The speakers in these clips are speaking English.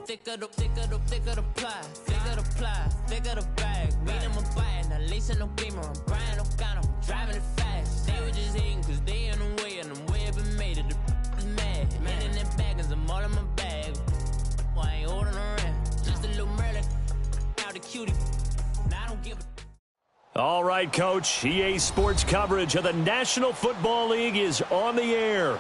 thicker the pie, thicker the ply, thicker the bag. Meet them a bite, now lace in no beamer, I'm Brian O'Connor, driving it fast. They were just hating cause they in the way, and the way I've been made it, the is mad. Man in that bag, cause I'm all in my bag. Well, I ain't holding around, just a little Merlin, out the cutie. Now I don't give a... All right, Coach, EA Sports coverage of the National Football League is on the air.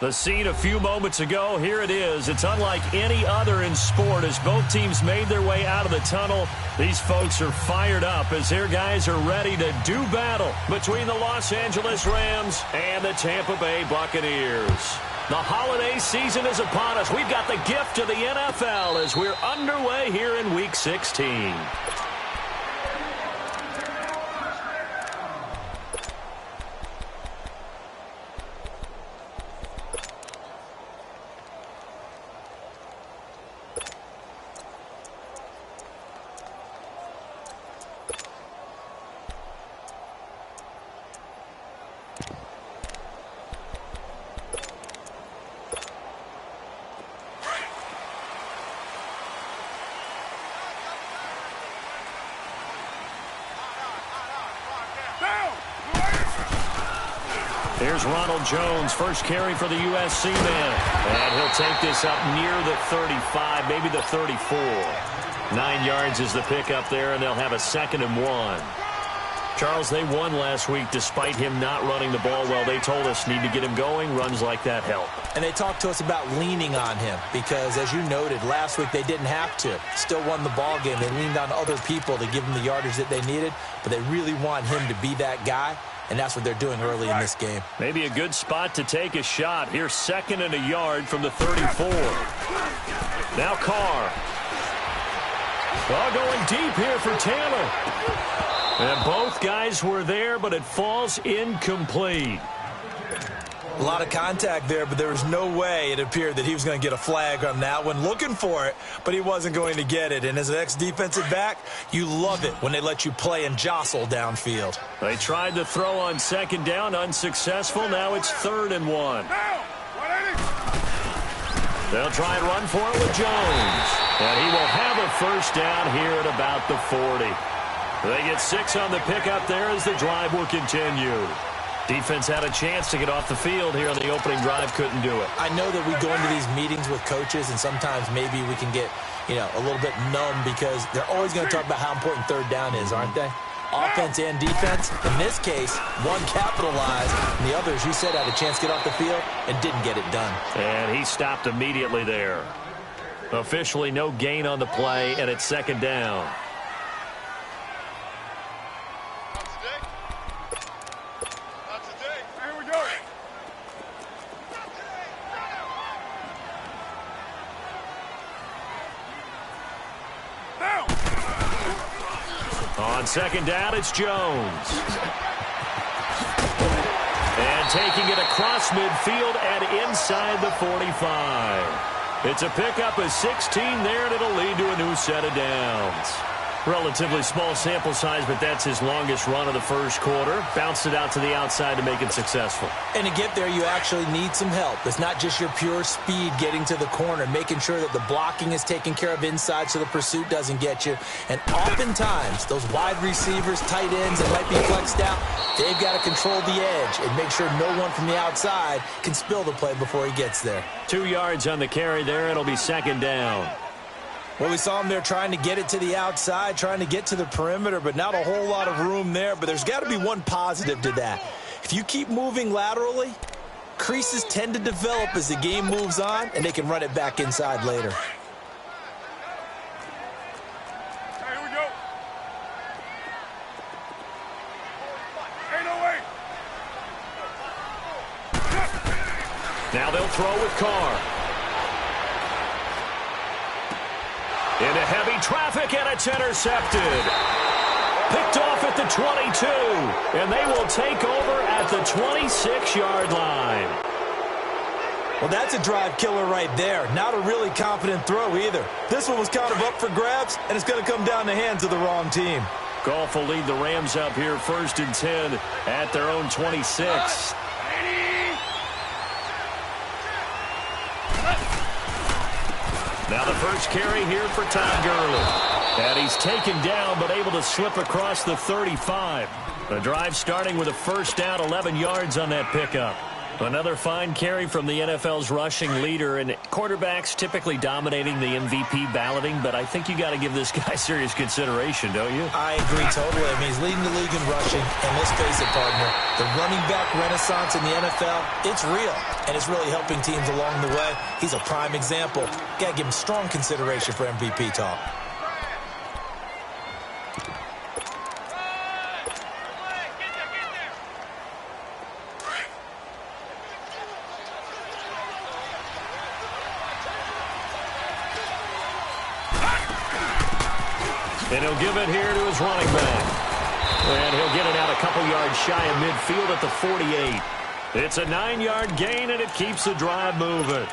The scene a few moments ago, here it is. It's unlike any other in sport as both teams made their way out of the tunnel. These folks are fired up as their guys are ready to do battle between the Los Angeles Rams and the Tampa Bay Buccaneers. The holiday season is upon us. We've got the gift of the NFL as we're underway here in Week 16. Here's Ronald Jones, first carry for the USC man. And he'll take this up near the 35, maybe the 34. 9 yards is the pickup there, and they'll have a 2nd and 1. Charles, they won last week despite him not running the ball well. They told us need to get him going. Runs like that help. And they talked to us about leaning on him because, as you noted, last week they didn't have to. Still won the ball game. They leaned on other people to give them the yardage that they needed, but they really want him to be that guy. And that's what they're doing early in this game. Maybe a good spot to take a shot. Here's 2nd and a yard from the 34. Now Carr. Well, going deep here for Taylor. And both guys were there, but it falls incomplete. A lot of contact there, but there was no way it appeared that he was going to get a flag on that one. Looking for it, but he wasn't going to get it. And as an ex-defensive back, you love it when they let you play and jostle downfield. They tried to throw on 2nd down, unsuccessful. Now it's 3rd and 1. They'll try and run for it with Jones. And he will have a 1st down here at about the 40. They get 6 on the pickup there as the drive will continue. Defense had a chance to get off the field here on the opening drive, couldn't do it. I know that we go into these meetings with coaches, and sometimes maybe we can get, a little bit numb because they're always going to talk about how important 3rd down is, aren't they? Offense and defense. In this case, one capitalized, and the others, you said, had a chance to get off the field and didn't get it done. And he stopped immediately there. Officially no gain on the play, and it's 2nd down. On 2nd down, it's Jones. And taking it across midfield and inside the 45. It's a pickup of 16 there, and it'll lead to a new set of downs. Relatively small sample size, but that's his longest run of the first quarter. Bounced it out to the outside to make it successful. And to get there, you actually need some help. It's not just your pure speed getting to the corner, making sure that the blocking is taken care of inside so the pursuit doesn't get you. And oftentimes, those wide receivers, tight ends that might be flexed out, they've got to control the edge and make sure no one from the outside can spill the play before he gets there. 2 yards on the carry there. It'll be 2nd down. Well, we saw him there trying to get it to the outside, trying to get to the perimeter, but not a whole lot of room there. But there's got to be one positive to that. If you keep moving laterally, creases tend to develop as the game moves on, and they can run it back inside later. Here we go. Ain't no way. Now they'll throw with Carr. Into heavy traffic, and it's intercepted. Picked off at the 22, and they will take over at the 26-yard line. Well, that's a drive killer right there. Not a really confident throw either. This one was kind of up for grabs, and it's going to come down the hands of the wrong team. Goff will lead the Rams up here 1st and 10 at their own 26. Now the first carry here for Todd Gurley. And he's taken down but able to slip across the 35. The drive starting with a first down, 11 yards on that pickup. Another fine carry from the NFL's rushing leader, and quarterbacks typically dominating the MVP balloting, but I think you got to give this guy serious consideration, don't you? I agree totally. I mean, he's leading the league in rushing, and let's face it, partner, the running back renaissance in the NFL, it's real, and it's really helping teams along the way. He's a prime example. Got to give him strong consideration for MVP talk. And he'll give it here to his running back. And he'll get it out a couple yards shy of midfield at the 48. It's a 9-yard gain, and it keeps the drive moving.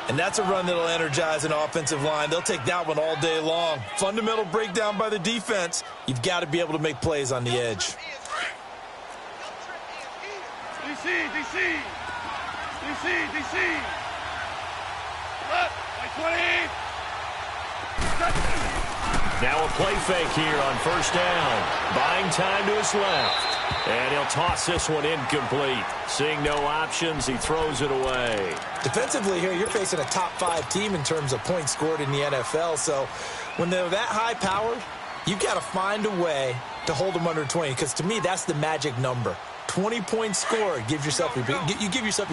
And that's a run that'll energize an offensive line. They'll take that one all day long. Fundamental breakdown by the defense. You've got to be able to make plays on the edge. DC. Left, like 20. Now a play fake here on first down. Buying time to his left. And he'll toss this one incomplete. Seeing no options, he throws it away. Defensively here, you're facing a top-5 team in terms of points scored in the NFL. So when they're that high-powered, you've got to find a way to hold them under 20. Because to me, that's the magic number. 20 points scored, you give yourself your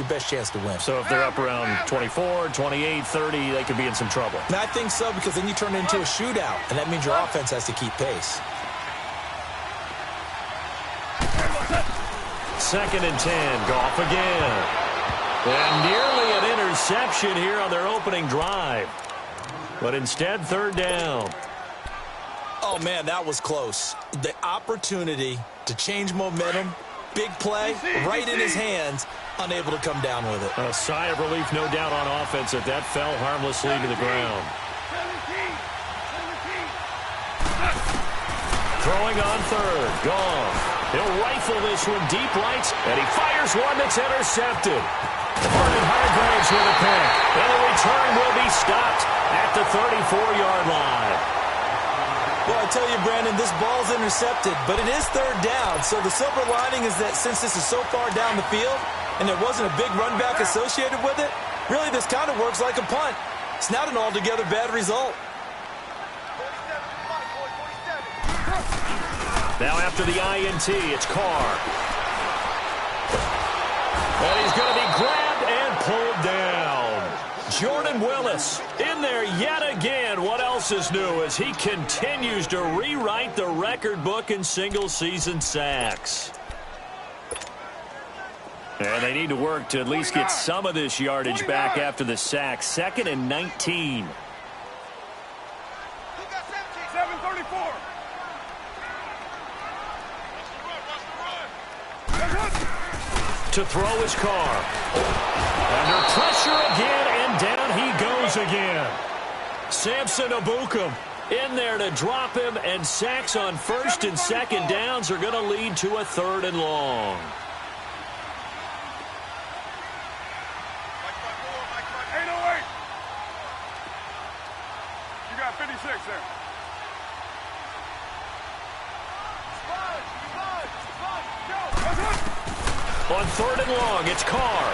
best chance to win. So if they're up around 24, 28, 30, they could be in some trouble. And I think so, because then you turn it into a shootout, and that means your offense has to keep pace. 2nd and 10, Goff again. And nearly an interception here on their opening drive. But instead, 3rd down. Oh, man, that was close. The opportunity to change momentum, big play, right in his hands, unable to come down with it. A sigh of relief, no doubt, on offense that fell harmlessly to the ground. Throwing on 3rd, Goff. He'll rifle this one deep right, and he fires one that's intercepted. Vernon Hargraves with a pick, and the return will be stopped at the 34-yard line. Well, I tell you, Brandon, this ball's intercepted, but it is 3rd down. So the silver lining is that since this is so far down the field and there wasn't a big run back associated with it, really this kind of works like a punt. It's not an altogether bad result. Now after the INT, it's Carr. And he's going to be grabbed and pulled down. Jordan Willis in there yet again. What else is new as he continues to rewrite the record book in single-season sacks. And they need to work to at least get some of this yardage back after the sack. 2nd and 19. 7:34. To throw his Carr. Under pressure again, and down he goes again. Samson Ebukam in there to drop him, and sacks on 1st and 2nd downs are going to lead to a 3rd and long. You got 56 there. On 3rd and long, it's Carr.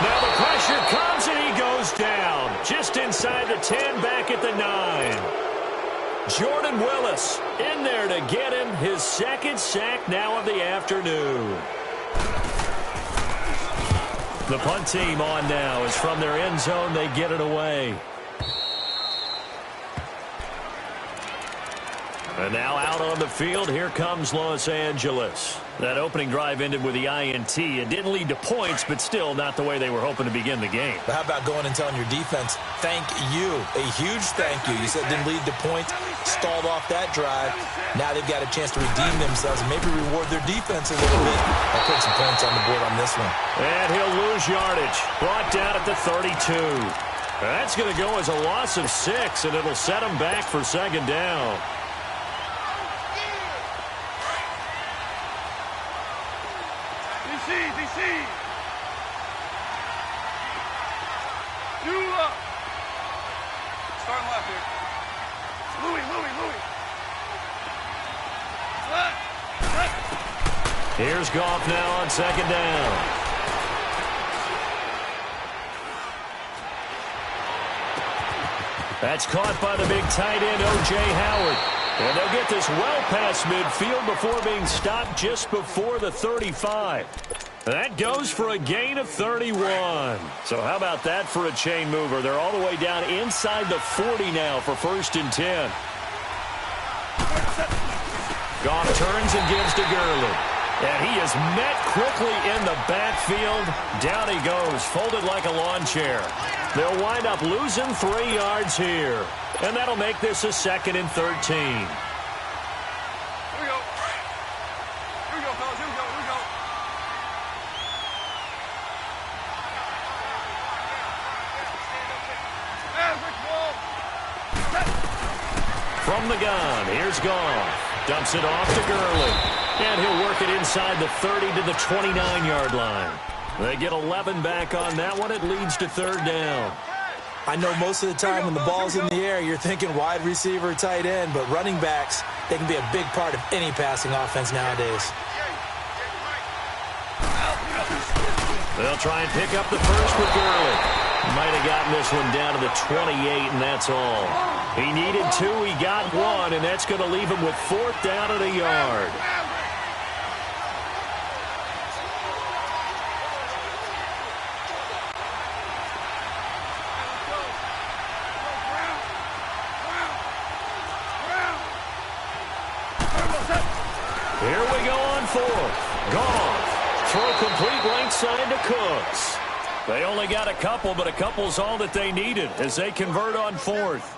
Now the pressure comes, and he goes down. Just inside the 10, back at the 9. Jordan Willis in there to get him his 2nd sack now of the afternoon. The punt team on now is from their end zone. They get it away. And now out on the field, here comes Los Angeles. That opening drive ended with the INT. It didn't lead to points, but still not the way they were hoping to begin the game. But how about going and telling your defense, thank you, a huge thank you. You said it didn't lead to points, stalled off that drive. Now they've got a chance to redeem themselves and maybe reward their defense a little bit. I'll put some points on the board on this one. And he'll lose yardage. Brought down at the 32. That's going to go as a loss of 6, and it'll set him back for 2nd down. You up. Here's Goff now on second down. That's caught by the big tight end, O.J. Howard. And they'll get this well past midfield before being stopped just before the 35. That goes for a gain of 31. So how about that for a chain mover? They're all the way down inside the 40 now for 1st and 10. Goff turns and gives to Gurley. And he is met quickly in the backfield. Down he goes, folded like a lawn chair. They'll wind up losing 3 yards here. And that'll make this a 2nd and 13. Here we go. Here we go, fellas. Here we go. Here we go. From the gun, here's Goff. Dumps it off to Gurley. And he'll work it inside the 30 to the 29-yard line. They get 11 back on that one. It leads to 3rd down. I know most of the time when the ball's in the air, you're thinking wide receiver, tight end, but running backs, they can be a big part of any passing offense nowadays. They'll try and pick up the first with Gurley. Might have gotten this one down to the 28, and that's all. He needed 2, he got 1, and that's going to leave him with 4th down at a yard. Here we go on 4th. Goff. Throw complete right side to Cooks. They only got a couple, but a couple's all that they needed as they convert on 4th.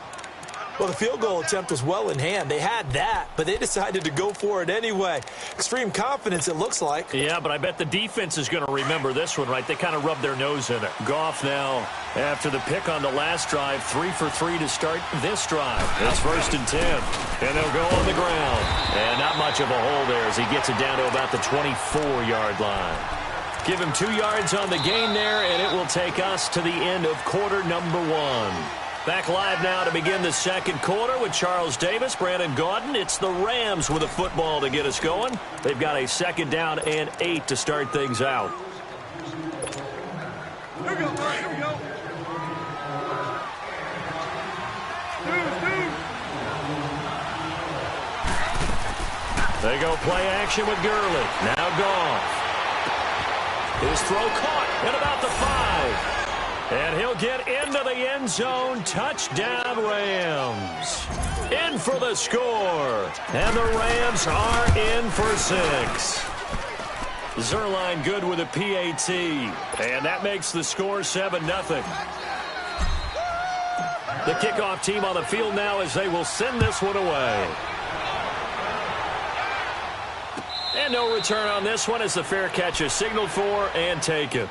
Well, the field goal attempt was well in hand. They had that, but they decided to go for it anyway. Extreme confidence, it looks like. Yeah, but I bet the defense is going to remember this one, right? They kind of rubbed their nose in it. Goff now, after the pick on the last drive, 3 for 3 to start this drive. It's 1st and 10, and they'll go on the ground. And not much of a hole there as he gets it down to about the 24-yard line. Give him 2 yards on the gain there, and it will take us to the end of quarter number 1. Back live now to begin the 2nd quarter with Charles Davis, Brandon Gaudin. It's the Rams with a football to get us going. They've got a 2nd down and 8 to start things out. Here we go, all right, here we go. They go play action with Gurley. Now Goff. His throw caught at about the 5. And he'll get into the end zone. Touchdown, Rams. In for the score. And the Rams are in for 6. Zerline good with a PAT. And that makes the score 7-0. The kickoff team on the field now as they will send this one away. And no return on this one as the fair catch is signaled for and taken.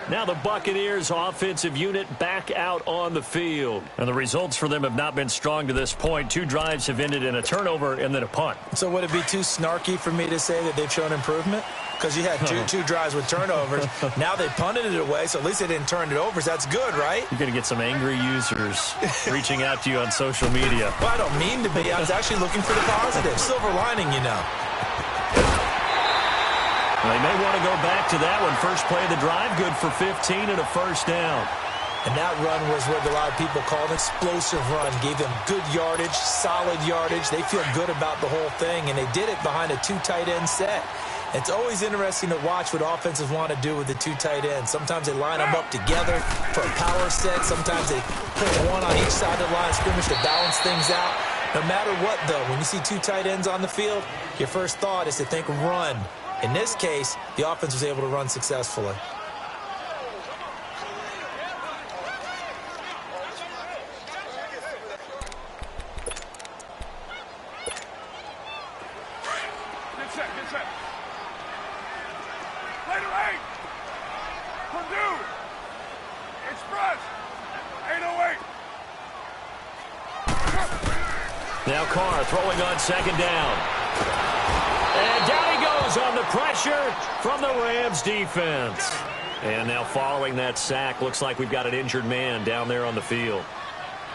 Now the Buccaneers offensive unit back out on the field. And the results for them have not been strong to this point. 2 drives have ended in a turnover and then a punt. So would it be too snarky for me to say that they've shown improvement? Because you had two drives with turnovers. Now they punted it away, so at least they didn't turn it over. So that's good, right? You're going to get some angry users reaching out to you on social media. Well, I don't mean to be. I was actually looking for the positive. Silver lining, you know. They may want to go back to that one. First play of the drive, good for 15 and a 1st down. And that run was what a lot of people call an explosive run. Gave them good yardage, solid yardage. They feel good about the whole thing, and they did it behind a 2 tight end set. It's always interesting to watch what offenses want to do with the 2 tight ends. Sometimes they line them up together for a power set. Sometimes they put one on each side of the line of scrimmage to balance things out. No matter what, though, when you see 2 tight ends on the field, your first thought is to think run. In this case, the offense was able to run successfully. Get set. Play to 8. Purdue. Express. 808. Now Carr throwing on 2nd down. And down he goes on the pressure from the Rams defense. And now following that sack, looks like we've got an injured man down there on the field.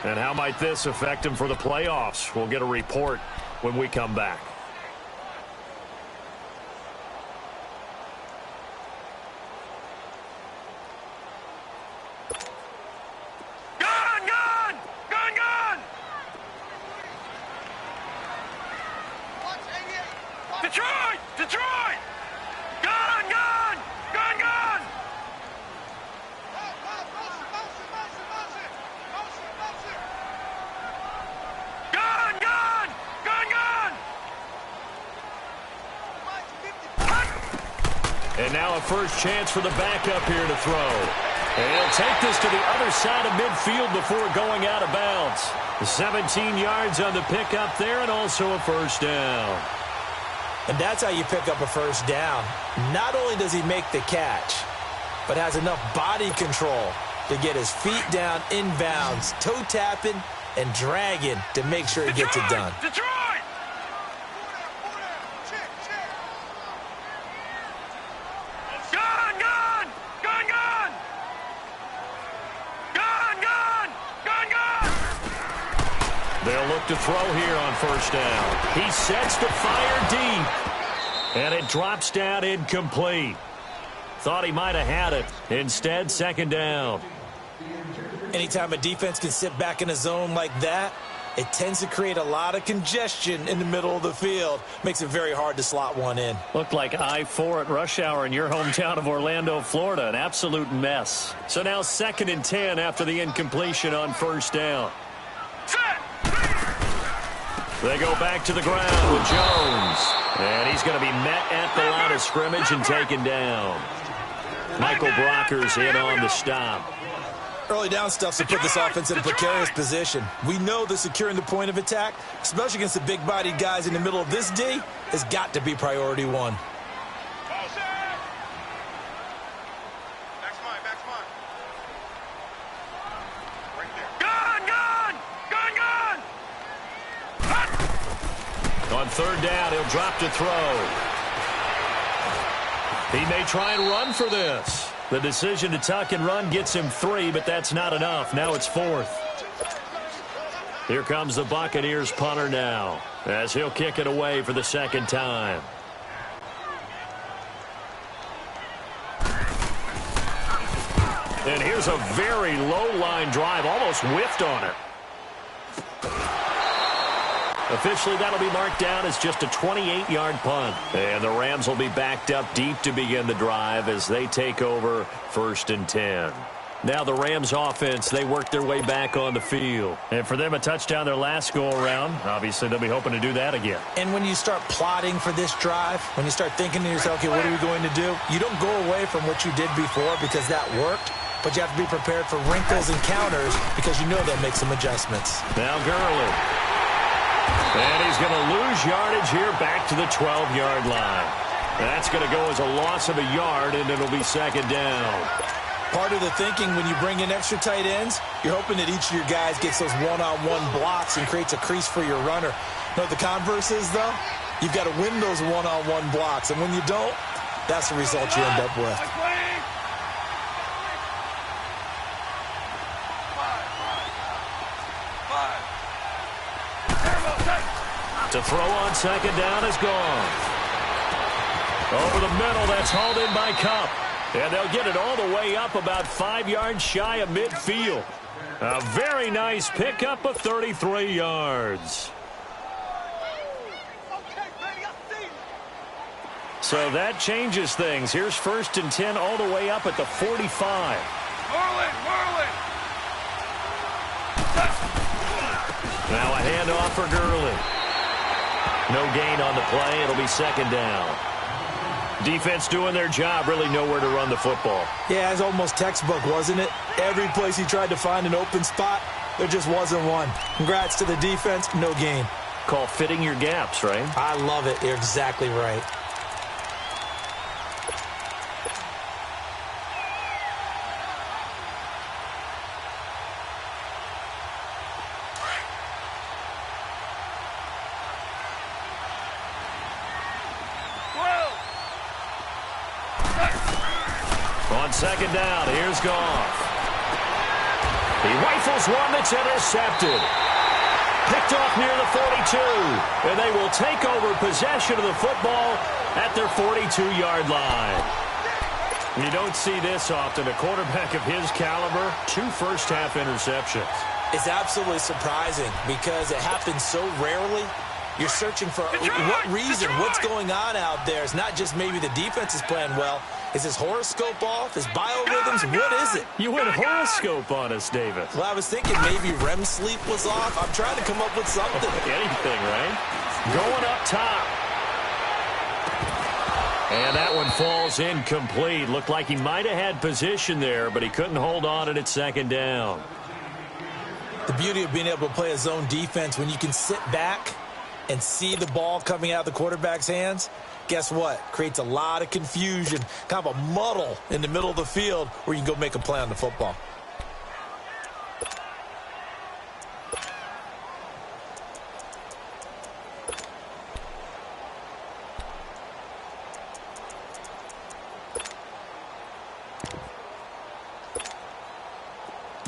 And how might this affect him for the playoffs? We'll get a report when we come back. Detroit! Detroit! Gun! Gun! Gun! Gun! Gun! Gun! Gun! Gun! And now a first chance for the backup here to throw. And he'll take this to the other side of midfield before going out of bounds. 17 yards on the pickup there and also a first down. And that's how you pick up a first down. Not only does he make the catch, but has enough body control to get his feet down inbounds, toe tapping and dragging to make sure he gets it done. Detroit! Gun! Gun! Gun! Gun! Gun! Gun! Gun! Gun! They'll look to throw here on first down. He sets the fire deep. And it drops down incomplete. Thought he might have had it. Instead, second down. Anytime a defense can sit back in a zone like that, it tends to create a lot of congestion in the middle of the field. Makes it very hard to slot one in. Looked like I-4 at rush hour in your hometown of Orlando, Florida. An absolute mess. So now 2nd and 10 after the incompletion on first down. Set! They go back to the ground with Jones. And he's going to be met at the line of scrimmage and taken down. Michael Brockers in on the stop. Early down stuff to put this offense in a precarious position. We know that securing the point of attack, especially against the big-bodied guys in the middle of this D, has got to be priority one. Back's mine, back's mine. Right there. Gun! Gun! Gun! Gun! On third down, he'll drop to throw. He may try and run for this. The decision to tuck and run gets him 3, but that's not enough. Now it's 4th. Here comes the Buccaneers punter now, as he'll kick it away for the second time. And here's a very low-line drive, almost whiffed on it. Officially, that'll be marked down as just a 28-yard punt. And the Rams will be backed up deep to begin the drive as they take over 1st and 10. Now the Rams offense, they work their way back on the field. And for them, a touchdown their last go-around. Obviously, they'll be hoping to do that again. And when you start plotting for this drive, when you start thinking to yourself, okay, what are we going to do? You don't go away from what you did before because that worked. But you have to be prepared for wrinkles and counters because you know they'll make some adjustments. Now Gurley. And he's going to lose yardage here back to the 12-yard line. That's going to go as a loss of a yard, and it'll be second down. Part of the thinking when you bring in extra tight ends, you're hoping that each of your guys gets those one-on-one blocks and creates a crease for your runner. You know what the converse is, though? You've got to win those one-on-one blocks, and when you don't, that's the result you end up with. To throw on second down is gone. Over the middle, that's hauled in by Kupp. And they'll get it all the way up about 5 yards shy of midfield. A very nice pickup of 33 yards. So that changes things. Here's 1st and 10 all the way up at the 45. Now a handoff for Gurley. No gain on the play. It'll be second down. Defense doing their job, really nowhere to run the football. Yeah, it's almost textbook, wasn't it? Every place he tried to find an open spot, there just wasn't one. Congrats to the defense, no gain. Call fitting your gaps, right? I love it. You're exactly right. On second down, here's Goff. He rifles one that's intercepted. Picked off near the 42. And they will take over possession of the football at their 42-yard line. You don't see this often. A quarterback of his caliber, 2 first-half interceptions. It's absolutely surprising because it happens so rarely. You're searching for what reason, what's going on out there. It's not just maybe the defense is playing well. Is his horoscope off? His biorhythms? What is it? You went horoscope on us, David. Well, I was thinking maybe REM sleep was off. I'm trying to come up with something. Anything, right? Going up top. And that one falls incomplete. Looked like he might have had position there, but he couldn't hold on at second down. The beauty of being able to play a zone defense when you can sit back and see the ball coming out of the quarterback's hands, guess what? Creates a lot of confusion, kind of a muddle in the middle of the field where you can go make a play on the football.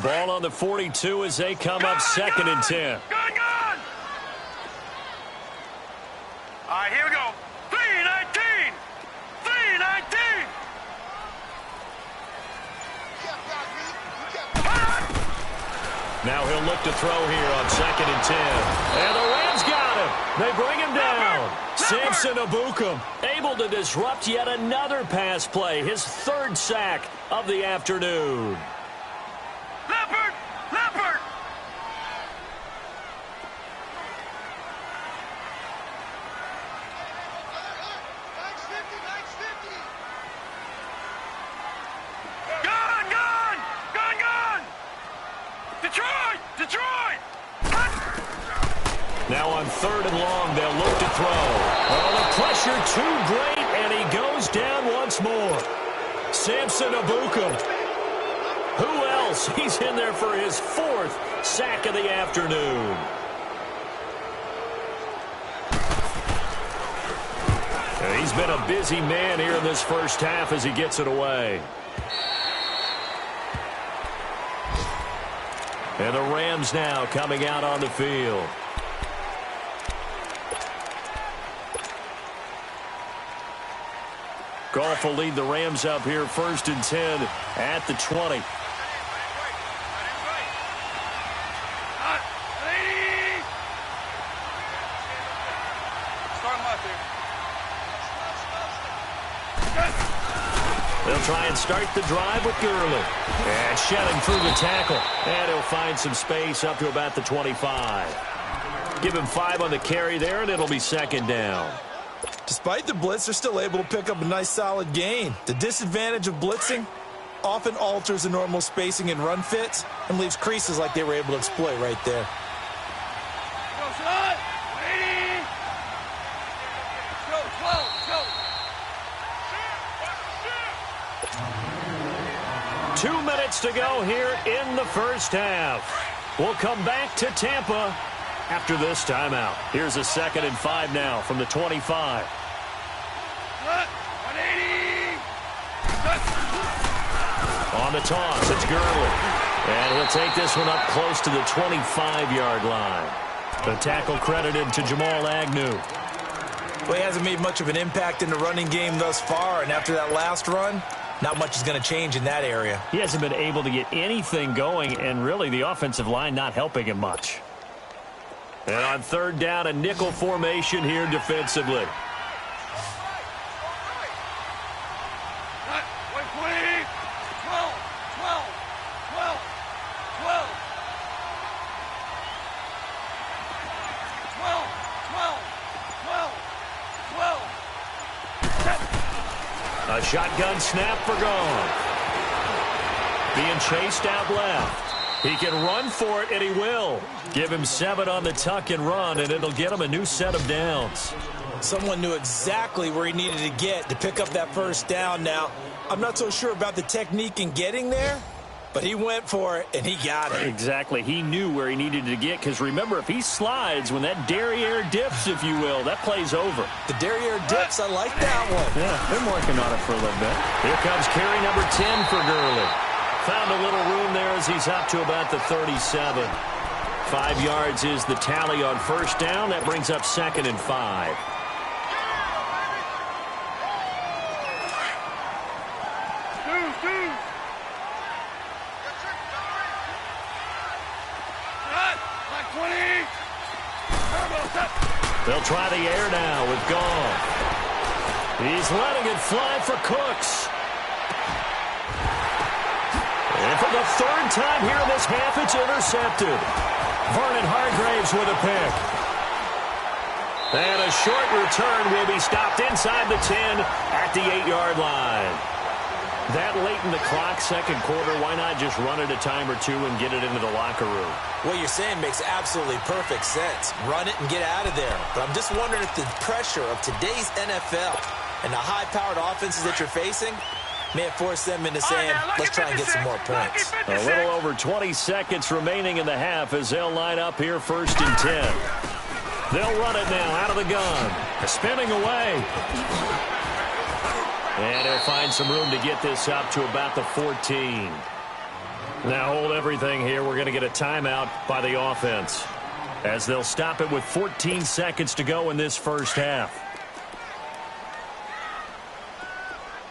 Ball on the 42 as they come up 2nd and 10. Gun! All right, here we go. 3-19! 3-19! Now he'll look to throw here on 2nd and 10. And the Rams got him. They bring him down. Samson Ebukam able to disrupt yet another pass play. His 3rd sack of the afternoon. Leopard! Leopard! Gun! Detroit! Now on 3rd and long, they'll look to throw. Oh, the pressure too great, and he goes down once more. Samson Ebukam. Who else? He's in there for his 4th sack of the afternoon. He's been a busy man here in this first half as he gets it away. And the Rams now coming out on the field. Goff will lead the Rams up here 1st and 10 at the 20. They'll try and start the drive with Gurley. And shedding through the tackle. And he'll find some space up to about the 25. Give him 5 on the carry there, and it'll be 2nd down. Despite the blitz, they're still able to pick up a nice solid gain. The disadvantage of blitzing often alters the normal spacing and run fits and leaves creases like they were able to exploit right there. 2 minutes to go here in the first half. We'll come back to Tampa after this timeout. Here's a 2nd and 5 now from the 25. 180! On the toss, it's Gurley. And he'll take this one up close to the 25-yard line. The tackle credited to Jamal Agnew. Well, he hasn't made much of an impact in the running game thus far, and after that last run, not much is going to change in that area. He hasn't been able to get anything going, and really the offensive line not helping him much. And on 3rd down, a nickel formation here defensively. A shotgun snap for Goff. Being chased out left. He can run for it, and he will. Give him 7 on the tuck and run, and it'll get him a new set of downs. Someone knew exactly where he needed to get to pick up that 1st down now. I'm not so sure about the technique in getting there, but he went for it, and he got it. Exactly. He knew where he needed to get, because remember, if he slides, when that derriere dips, if you will, that play's over. The derriere dips, I like that one. Yeah, been working on it for a little bit. Here comes carry number 10 for Gurley. Found a little room there as he's up to about the 37. 5 yards is the tally on 1st down. That brings up 2nd and 5. They'll try the air now with Goff. He's letting it fly for Cooks. And for the third time here in this half, it's intercepted. Vernon Hargraves with a pick. And a short return will be stopped inside the 10 at the 8-yard line. That late in the clock, second quarter, why not just run it a time or two and get it into the locker room? What you're saying makes absolutely perfect sense. Run it and get out of there. But I'm just wondering if the pressure of today's NFL and the high-powered offenses that you're facing may have forced them into saying, let's try and get some more points. A little over 20 seconds remaining in the half as they'll line up here first and 10. They'll run it now out of the gun. Spinning away. And they'll find some room to get this up to about the 14. Now hold everything here. We're going to get a timeout by the offense as they'll stop it with 14 seconds to go in this first half.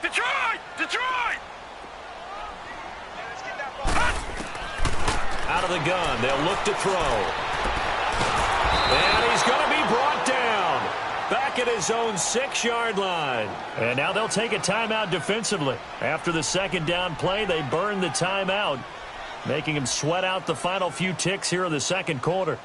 Detroit! Detroit! Out of the gun. They'll look to throw. And he's going to be brought down. Back at his own 6-yard line. And now they'll take a timeout defensively. After the second down play, they burn the timeout, making him sweat out the final few ticks here in the second quarter.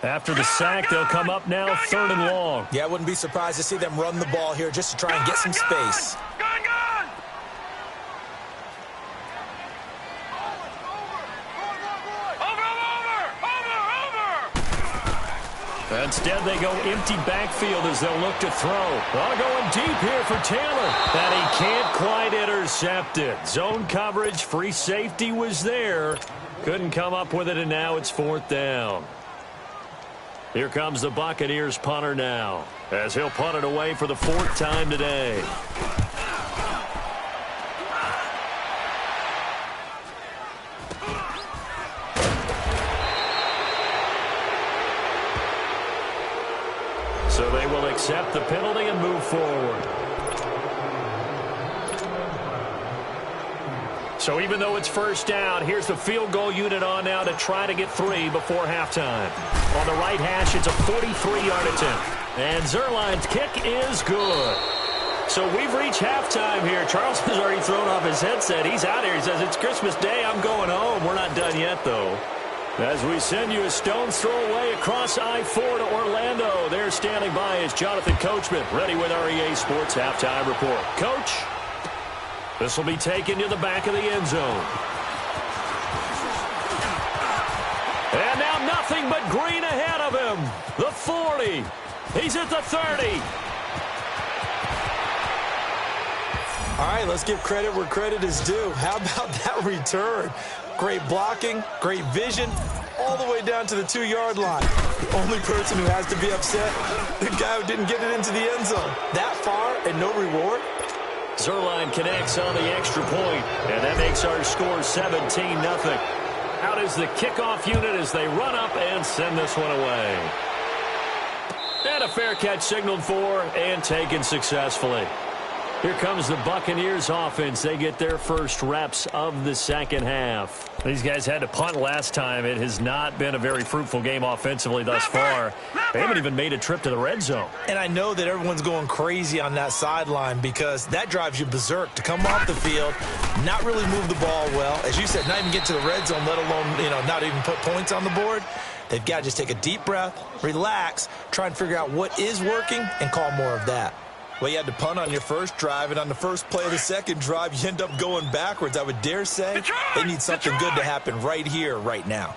After the sack, they'll come up now third and long. Yeah, I wouldn't be surprised to see them run the ball here just to try and get some space. Gun! Over! Instead, they go empty backfield as they'll look to throw. Going deep here for Taylor. And he can't quite intercept it. Zone coverage, free safety was there. Couldn't come up with it, and now it's fourth down. Here comes the Buccaneers punter now, as he'll punt it away for the fourth time today. So they will accept the penalty and move forward. So even though it's first down, here's the field goal unit on now to try to get 3 before halftime. On the right hash, it's a 43-yard attempt. And Zerline's kick is good. So we've reached halftime here. Charles has already thrown off his headset. He's out here. He says, it's Christmas Day. I'm going home. We're not done yet, though. As we send you a stone's throw away across I-4 to Orlando. There standing by is Jonathan Coachman, ready with our EA Sports Halftime Report. Coach? This will be taken to the back of the end zone. And now nothing but green ahead of him. The 40. He's at the 30. All right, let's give credit where credit is due. How about that return? Great blocking, great vision, all the way down to the 2-yard line. The only person who has to be upset, the guy who didn't get it into the end zone. That far and no reward? Zerline connects on the extra point, and that makes our score 17-0. Out is the kickoff unit as they run up and send this one away. And a fair catch signaled for and taken successfully. Here comes the Buccaneers offense. They get their first reps of the second half. These guys had to punt last time. It has not been a very fruitful game offensively thus far. They haven't even made a trip to the red zone. And I know that everyone's going crazy on that sideline because that drives you berserk to come off the field, not really move the ball well. As you said, not even get to the red zone, let alone, not even put points on the board. They've got to just take a deep breath, relax, try and figure out what is working, and call more of that. Well, you had to punt on your first drive, and on the first play of the second drive, you end up going backwards. I would dare say they need something good to happen right here, right now.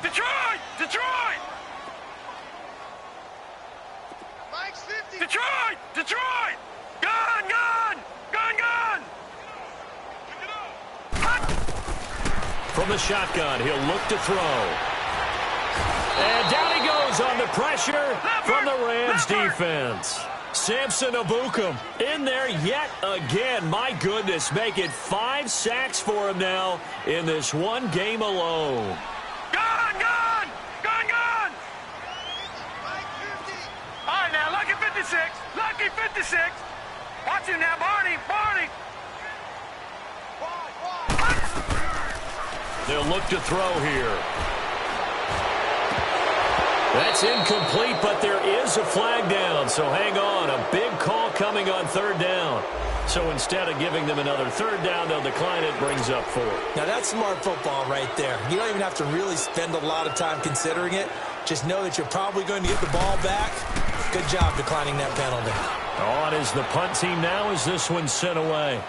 Detroit! Detroit! Detroit! Detroit! Gun! Gun! Gun! Gun! From the shotgun, he'll look to throw. And down he goes on the pressure from the Rams defense. Samson Abukum in there yet again. My goodness, make it 5 sacks for him now in this one game alone. Gone! Gone! Gone! Gone! All right, now, lucky 56. Lucky 56. Watch him now, Barney. Barney. They'll look to throw here. That's incomplete, but there is a flag down, so hang on. A big call coming on 3rd down. So instead of giving them another 3rd down, they'll decline it, brings up 4. Now, that's smart football right there. You don't even have to really spend a lot of time considering it. Just know that you're probably going to get the ball back. Good job declining that penalty. On is the punt team now as this one's sent away.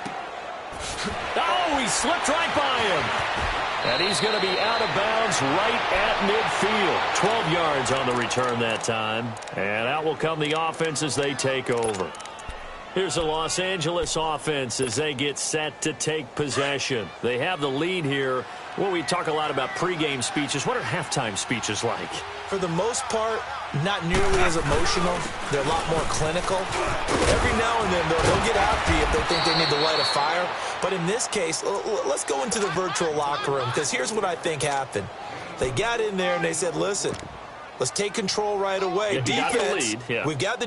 Oh, he slipped right by him. And he's going to be out of bounds right at midfield. 12 yards on the return that time. And out will come the offense as they take over. Here's the Los Angeles offense as they get set to take possession. They have the lead here. Well, we talk a lot about pregame speeches. What are halftime speeches like? For the most part, not nearly as emotional. They're a lot more clinical. Every now and then, they'll get after you if they think they need to light a fire. But in this case, let's go into the virtual locker room, because here's what I think happened. They got in there and they said, listen, let's take control right away. Yeah, defense, got the lead. Yeah. we've got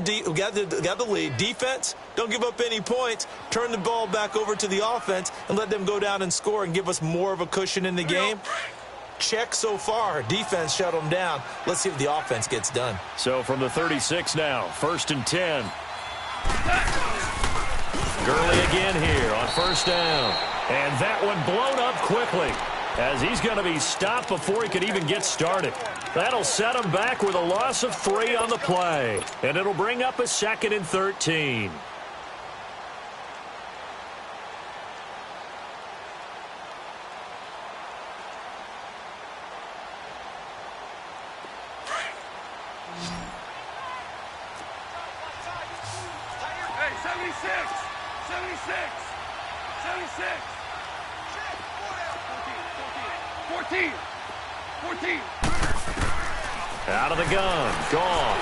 the lead. Defense, don't give up any points. Turn the ball back over to the offense and let them go down and score and give us more of a cushion in the game. Check so far. Defense shut them down. Let's see if the offense gets done. So from the 36 now, 1st and 10. Gurley again here on 1st down. And that one blown up quickly as he's going to be stopped before he could even get started. That'll set him back with a loss of 3 on the play. And it'll bring up a 2nd and 13. Hey, 76. 76. 14. 14. Out of the gun. Gone.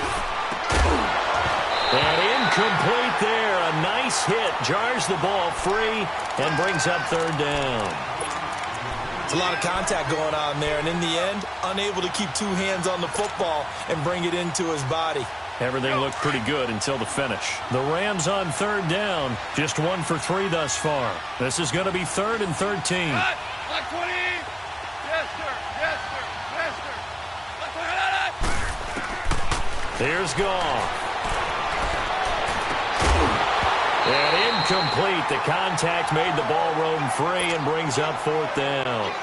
And incomplete there. A nice hit. Jars the ball free and brings up 3rd down. It's a lot of contact going on there, and in the end, unable to keep 2 hands on the football and bring it into his body. Everything looked pretty good until the finish. The Rams on 3rd down. Just 1 for 3 thus far. This is going to be 3rd and 13. Like 20. Yes, sir. Yes, sir. Yes, sir. Here's Goff. And incomplete. The contact made the ball roam free and brings up 4th down.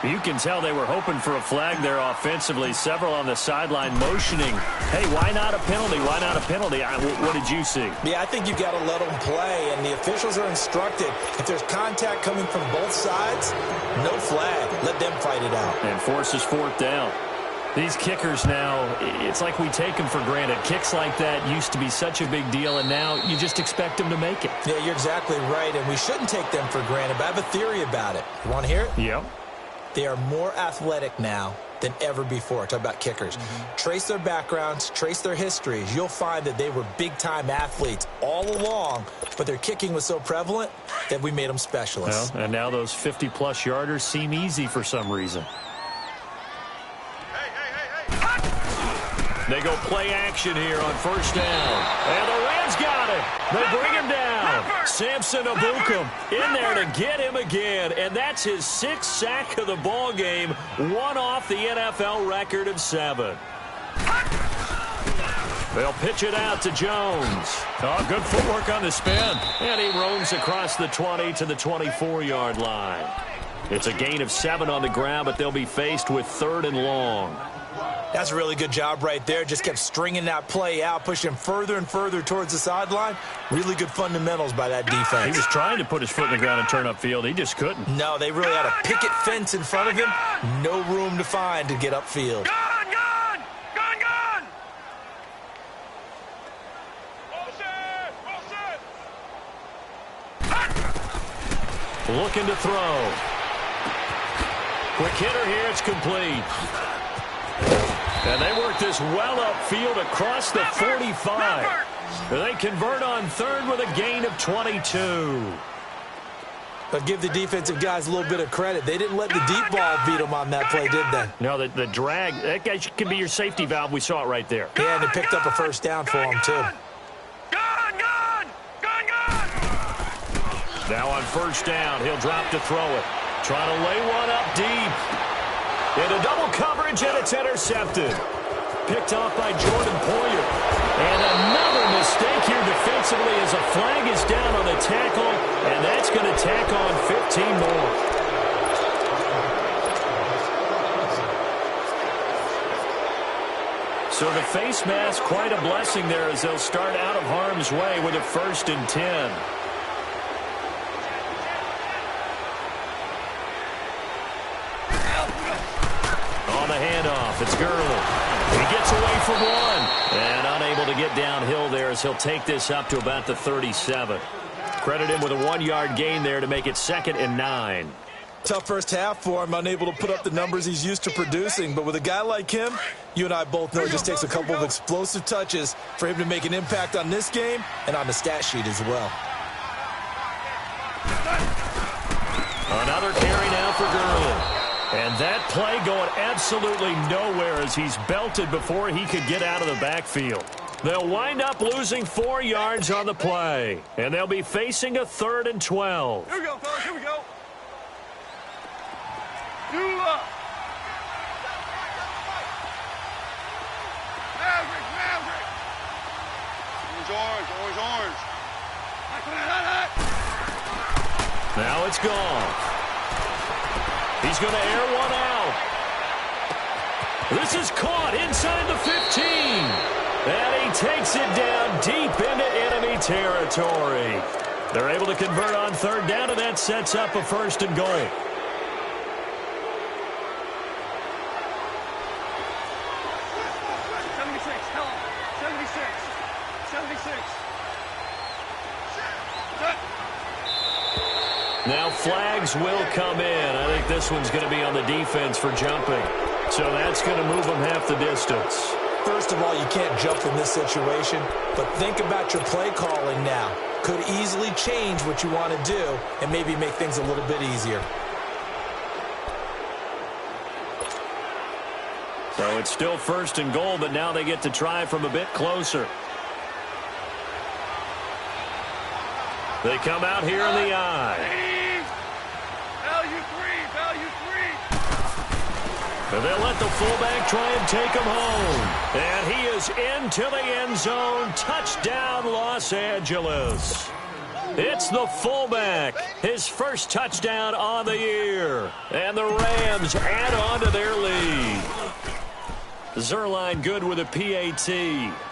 You can tell they were hoping for a flag there offensively. Several on the sideline motioning. Hey, why not a penalty? Why not a penalty? What did you see? Yeah, I think you got to let them play, and the officials are instructed. If there's contact coming from both sides, no flag. Let them fight it out. And forces 4th down. These kickers now, it's like we take them for granted. Kicks like that used to be such a big deal, and now you just expect them to make it. Yeah, you're exactly right, and we shouldn't take them for granted, but I have a theory about it. You want to hear it? Yep. They are more athletic now than ever before. Talk about kickers. Trace their backgrounds, trace their histories. You'll find that they were big-time athletes all along, but their kicking was so prevalent that we made them specialists. Well, and now those 50-plus yarders seem easy for some reason. They go play action here on 1st down. And the Rams got it. They bring him down. Samson Abukum in there to get him again. And that's his 6th sack of the ball game. 1 off the NFL record of 7. They'll pitch it out to Jones. Oh, good footwork on the spin. And he roams across the 20 to the 24-yard line. It's a gain of 7 on the ground, but they'll be faced with 3rd and long. That's a really good job right there. Just kept stringing that play out, pushing him further and further towards the sideline. Really good fundamentals by that defense. He was trying to put his foot in the ground and turn upfield. He just couldn't. No, they really had a picket fence in front of him. No room to find to get upfield. Gone! Gone! Gone! Gone! Looking to throw. Quick hitter here. It's complete. And they work this well upfield across the 45. They convert on third with a gain of 22. But give the defensive guys a little bit of credit. They didn't let the deep ball beat them on that play, did they? No, the drag, that guy can be your safety valve. We saw it right there. Yeah, and they picked up a first down for him, too. Now on first down, he'll drop to throw it. Trying to lay one up deep. Into double coverage, and it's intercepted. Picked off by Jordan Poyer. And another mistake here defensively as a flag is down on the tackle, and that's going to tack on 15 more. So the face mask, quite a blessing there as they'll start out of harm's way with a 1st and 10. On the handoff, it's Gurley. He gets away from one and unable to get downhill there as he'll take this up to about the 37. Credit him with a 1-yard gain there to make it 2nd and 9. Tough first half for him, unable to put up the numbers he's used to producing. But with a guy like him, you and I both know it just takes a couple of explosive touches for him to make an impact on this game and on the stat sheet as well. Another carry now for Gurley. And that play going absolutely nowhere as he's belted before he could get out of the backfield. They'll wind up losing 4 yards on the play. And they'll be facing a 3rd and 12. Here we go, fellas. Here we go. Maverick. Orange. Now it's gone. He's going to air one out. This is caught inside the 15. And he takes it down deep into enemy territory. They're able to convert on 3rd down, and that sets up a 1st and goal. Now flags will come in. I think this one's going to be on the defense for jumping. So that's going to move them half the distance. First of all, you can't jump in this situation, but think about your play calling now. Could easily change what you want to do and maybe make things a little bit easier. So it's still 1st and goal, but now they get to try from a bit closer. They come out here in the eye. And they'll let the fullback try and take him home. And he is into the end zone. Touchdown, Los Angeles. It's the fullback. His first touchdown on the year. And the Rams add on to their lead. Zerline good with a PAT.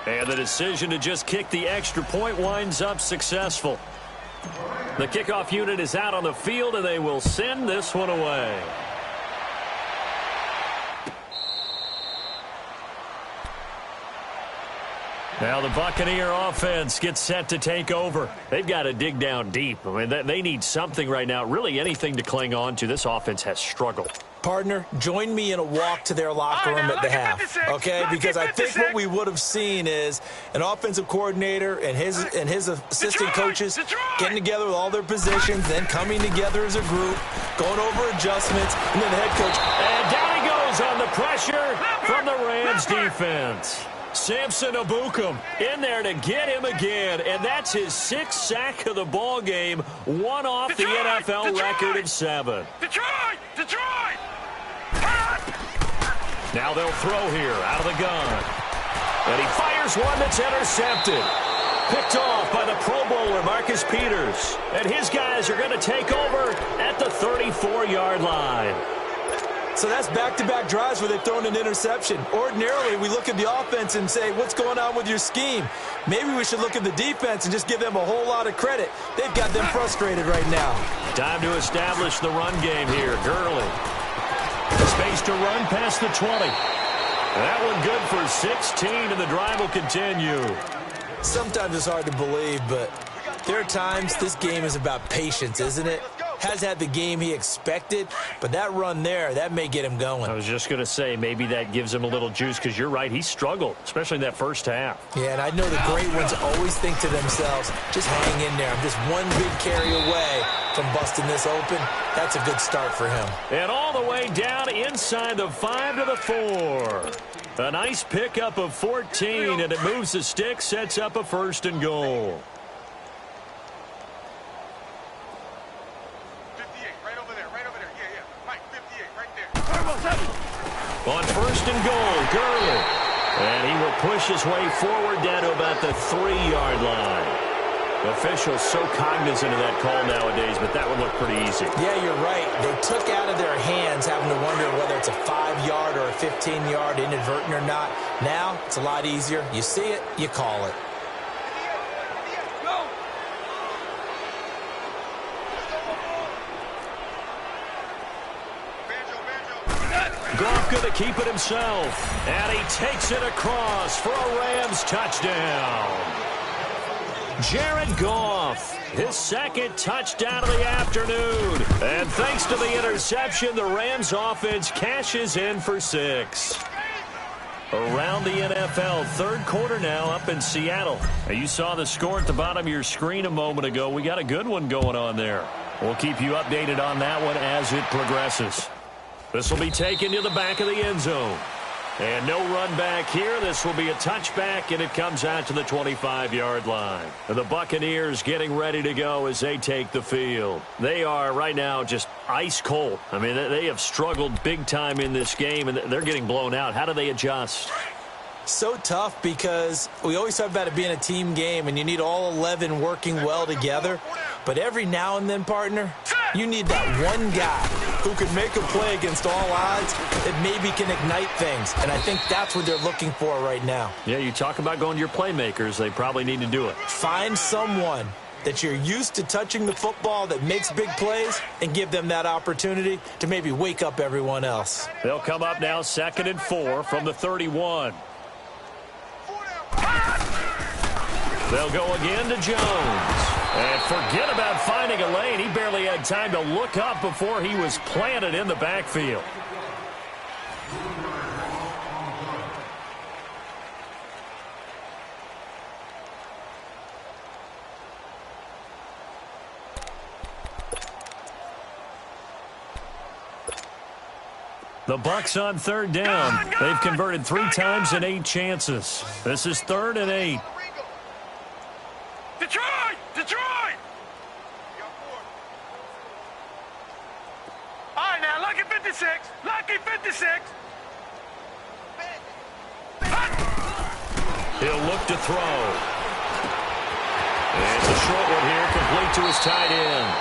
And the decision to just kick the extra point winds up successful. The kickoff unit is out on the field, and they will send this one away. Now the Buccaneer offense gets set to take over. They've got to dig down deep. I mean, they need something right now, really anything to cling on to. This offense has struggled. Partner, join me in a walk to their locker room at the half, okay? Because I think what we would have seen is an offensive coordinator and his assistant coaches getting together with all their positions, then coming together as a group, going over adjustments, and then the head coach. And down he goes on the pressure from the Rams defense. Samson Abukum in there to get him again, and that's his 6th sack of the ball game, one off the NFL record of 7. Detroit! Now they'll throw here out of the gun. And he fires one that's intercepted. Picked off by the Pro Bowler, Marcus Peters. And his guys are going to take over at the 34-yard line. So that's back-to-back drives where they've thrown an interception. Ordinarily, we look at the offense and say, what's going on with your scheme? Maybe we should look at the defense and just give them a whole lot of credit. They've got them frustrated right now. Time to establish the run game here. Gurley. Space to run past the 20. That one good for 16, and the drive will continue. Sometimes it's hard to believe, but there are times this game is about patience, isn't it? has had the game he expected, but that run there, that may get him going. I was just going to say, maybe that gives him a little juice, because you're right, he struggled, especially in that first half. Yeah, and I know the great ones always think to themselves, just hang in there. I'm just one big carry away from busting this open. That's a good start for him. And all the way down inside the 5 to the 4. A nice pickup of 14, and it moves the stick, sets up a 1st and goal. On 1st and goal, Gurley. And he will push his way forward down to about the 3-yard line. Officials so cognizant of that call nowadays, but that would look pretty easy. Yeah, you're right. They took out of their hands having to wonder whether it's a 5-yard or a 15-yard inadvertent or not. Now, it's a lot easier. You see it, you call it. Goff going to keep it himself, and he takes it across for a Rams touchdown. Jared Goff, his 2nd touchdown of the afternoon. And thanks to the interception, the Rams offense cashes in for 6. Around the NFL, 3rd quarter now up in Seattle. Now, you saw the score at the bottom of your screen a moment ago. We got a good one going on there. We'll keep you updated on that one as it progresses. This will be taken to the back of the end zone. And no run back here. This will be a touchback, and it comes out to the 25-yard line. And the Buccaneers getting ready to go as they take the field. They are right now just ice cold. I mean, they have struggled big time in this game, and they're getting blown out. How do they adjust? So tough, because we always talk about it being a team game, and you need all 11 working well together. But every now and then, partner, you need that one guy who can make a play against all odds that maybe can ignite things. And I think that's what they're looking for right now. Yeah, you talk about going to your playmakers. They probably need to do it. Find someone that you're used to touching the football that makes big plays and give them that opportunity to maybe wake up everyone else. They'll come up now 2nd and 4 from the 31. They'll go again to Jones. And forget about finding a lane. He barely had time to look up before he was planted in the backfield. The Bucs on 3rd down. They've converted 3 times in 8 chances. This is 3rd and 8. Detroit! Detroit! All right, now, lucky 56. Lucky 56. He'll look to throw. And it's a short one here, complete to his tight end.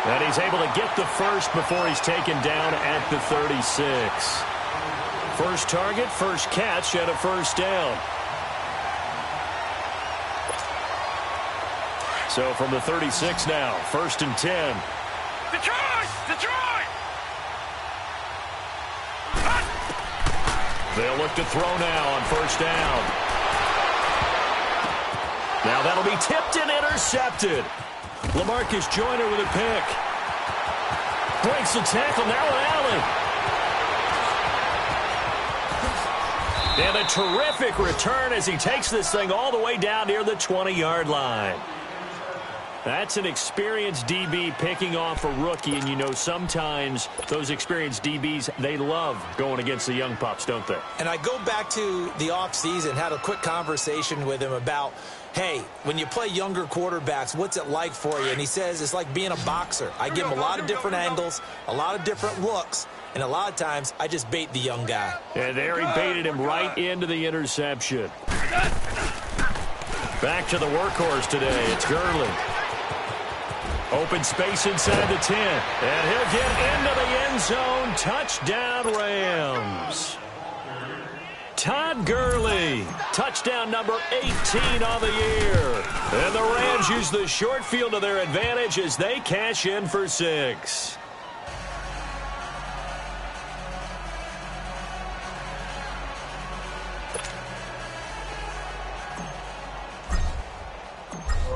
And he's able to get the 1st before he's taken down at the 36. First target, first catch, and a 1st down. So from the 36 now, 1st and 10. Detroit! Detroit! They'll look to throw now on 1st down. Now that'll be tipped and intercepted. LaMarcus Joyner with a pick. Breaks the tackle, now an alley. And a terrific return as he takes this thing all the way down near the 20-yard line. That's an experienced DB picking off a rookie, and you know sometimes those experienced DBs, they love going against the young pups, don't they? And I go back to the offseason, had a quick conversation with him about, hey, when you play younger quarterbacks, what's it like for you? And he says it's like being a boxer. I give him a lot of different angles, a lot of different looks, and a lot of times I just bait the young guy. And there he baited him right into the interception. Back to the workhorse today. It's Gurley. Open space inside the 10. And he'll get into the end zone. Touchdown, Rams. Todd Gurley, touchdown number 18 on the year. And the Rams use the short field to their advantage as they cash in for 6.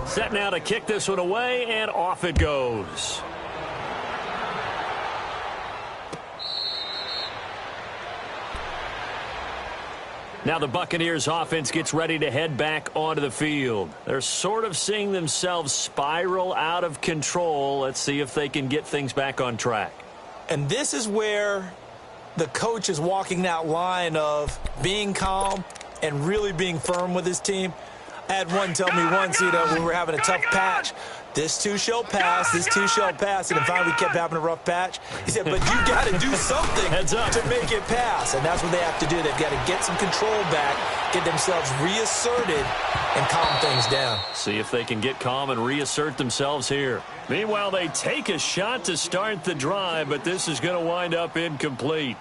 Set now to kick this one away, and off it goes. Now the Buccaneers offense gets ready to head back onto the field. They're sort of seeing themselves spiral out of control. Let's see if they can get things back on track. And this is where the coach is walking that line of being calm and really being firm with his team. I had one tell me once, we were having a tough patch. This too shall pass, this too shall pass. And finally we kept having a rough patch. He said, but you got to do something to make it pass. And that's what they have to do. They've got to get some control back, get themselves reasserted, and calm things down. See if they can get calm and reassert themselves here. Meanwhile, they take a shot to start the drive, but this is going to wind up incomplete.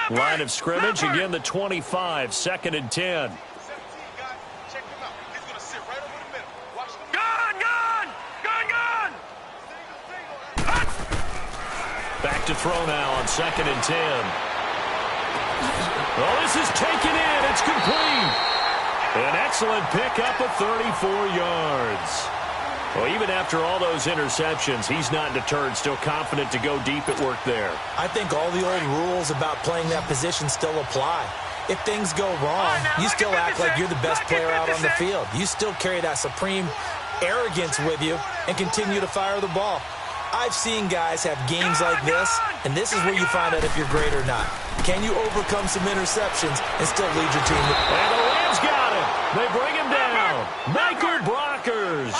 Line of scrimmage, again the 25, 2nd and 10. Back to throw now on 2nd and 10. Oh, this is taken in. It's complete. An excellent pickup of 34 yards. Well, even after all those interceptions, he's not deterred, still confident to go deep at work there. I think all the old rules about playing that position still apply. If things go wrong, you still act like you're the best player out on the field. You still carry that supreme arrogance with you and continue to fire the ball. I've seen guys have games like this, and this is where you find out if you're great or not. Can you overcome some interceptions and still lead your team? And the Rams got him. They bring him down. Michael Brockers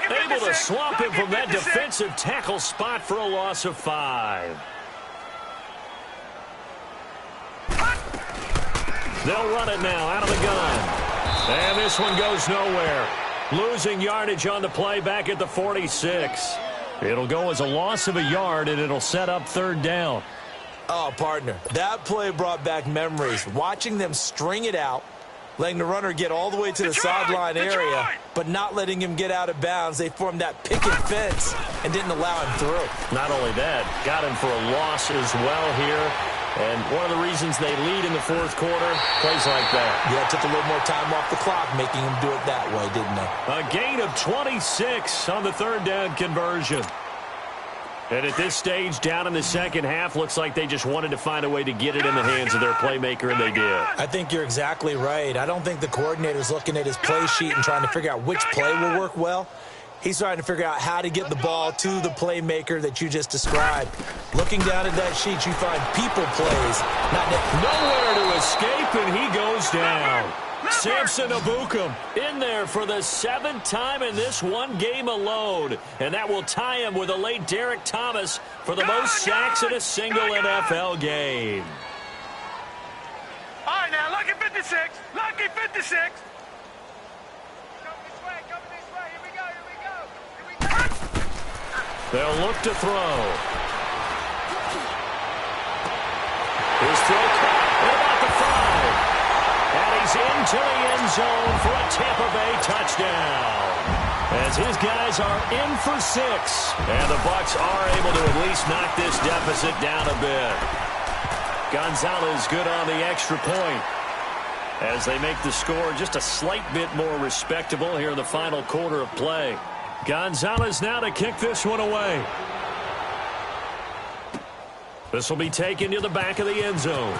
able to swamp him from that defensive tackle spot for a loss of 5. They'll run it now out of the gun. And this one goes nowhere. Losing yardage on the play back at the 46. It'll go as a loss of a yard, and it'll set up 3rd down. Oh, partner, that play brought back memories. Watching them string it out, letting the runner get all the way to the sideline area, but not letting him get out of bounds. They formed that picket fence and didn't allow him through. Not only that, got him for a loss as well here. And one of the reasons they lead in the 4th quarter, plays like that. Yeah, it took a little more time off the clock, making him do it that way, didn't it? A gain of 26 on the 3rd down conversion. And at this stage, down in the 2nd half, looks like they just wanted to find a way to get it in the hands of their playmaker, and they did. I think you're exactly right. I don't think the coordinator's looking at his play sheet and trying to figure out which play will work well. He's trying to figure out how to get the ball to the playmaker that you just described. Looking down at that sheet, you find people plays. Nowhere to escape, and he goes down. Samson Abukum in there for the 7th time in this one game alone. And that will tie him with the late Derek Thomas for the most sacks in a single NFL game. All right, now, lucky 56. Lucky 56. They'll look to throw. His throw caught at about the 5. And he's into the end zone for a Tampa Bay touchdown. As his guys are in for 6. And the Bucs are able to at least knock this deficit down a bit. Gonzalez good on the extra point. As they make the score just a slight bit more respectable here in the final quarter of play. Gonzalez now to kick this one away. This will be taken to the back of the end zone.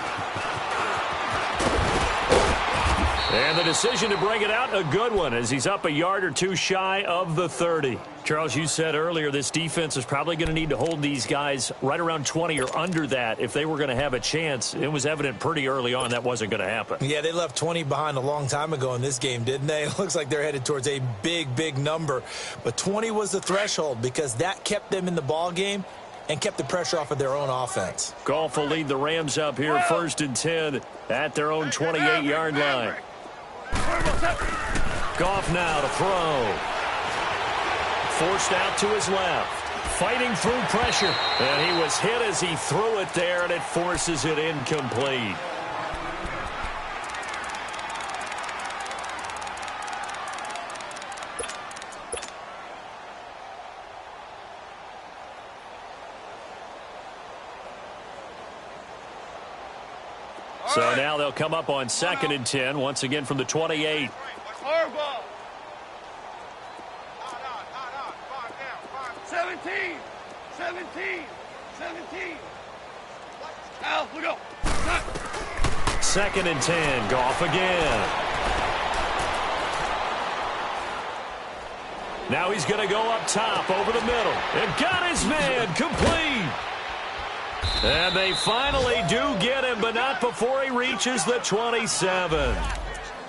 And the decision to bring it out, a good one, as he's up a yard or 2 shy of the 30. Charles, you said earlier this defense is probably going to need to hold these guys right around 20 or under that if they were going to have a chance. It was evident pretty early on that wasn't going to happen. Yeah, they left 20 behind a long time ago in this game, didn't they? It looks like they're headed towards a big, big number. But 20 was the threshold because that kept them in the ball game and kept the pressure off of their own offense. Goff will lead the Rams up here 1st and 10 at their own 28-yard line. Goff now to throw. Forced out to his left. Fighting through pressure. And he was hit as he threw it there, and it forces it incomplete. So now they'll come up on 2nd and 10, once again from the 28. Horrible. 17. Al, look up. 2nd and 10. Goff again. Now he's going to go up top over the middle. And got his man complete. And they finally do get him, but not before he reaches the 27.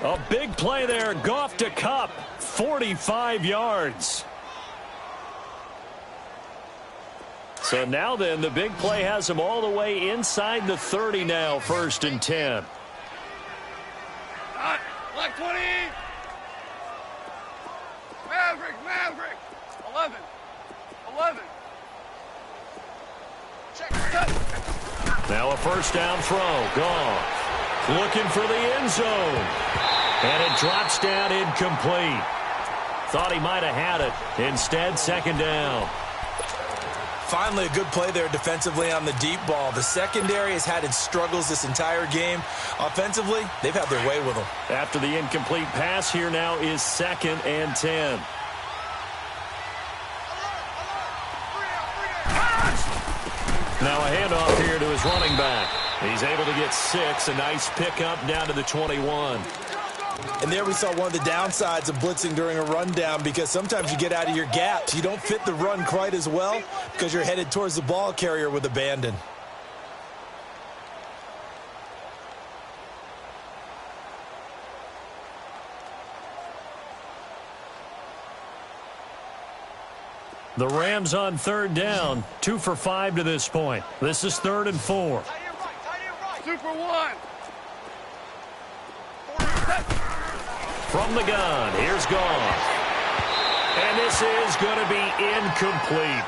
A big play there. Goff to Kupp. 45 yards. So now then, the big play has him all the way inside the 30 now, 1st and 10. Black 20. Maverick. 11. Check. Now a 1st down throw. Goff looking for the end zone. And it drops down incomplete. Thought he might have had it. Instead, 2nd down. Finally, a good play there defensively on the deep ball. The secondary has had its struggles this entire game. Offensively, they've had their way with them. After the incomplete pass, here now is 2nd and 10. Now a handoff here to his running back. He's able to get 6. A nice pickup down to the 21. And there we saw one of the downsides of blitzing during a rundown, because sometimes you get out of your gaps. You don't fit the run quite as well because you're headed towards the ball carrier with abandon. The Rams on 3rd down. 2 for 5 to this point. This is 3rd and 4. 2 for 1. From the gun, here's Goff. And this is going to be incomplete.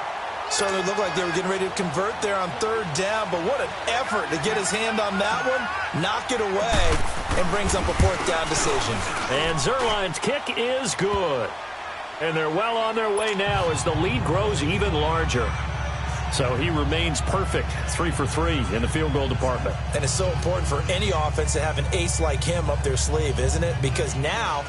So it looked like they were getting ready to convert there on 3rd down, but what an effort to get his hand on that one, knock it away, and brings up a 4th down decision. And Zuerlein's kick is good. And they're well on their way now as the lead grows even larger. So he remains perfect, 3 for 3 in the field goal department. And it's so important for any offense to have an ace like him up their sleeve, isn't it? Because now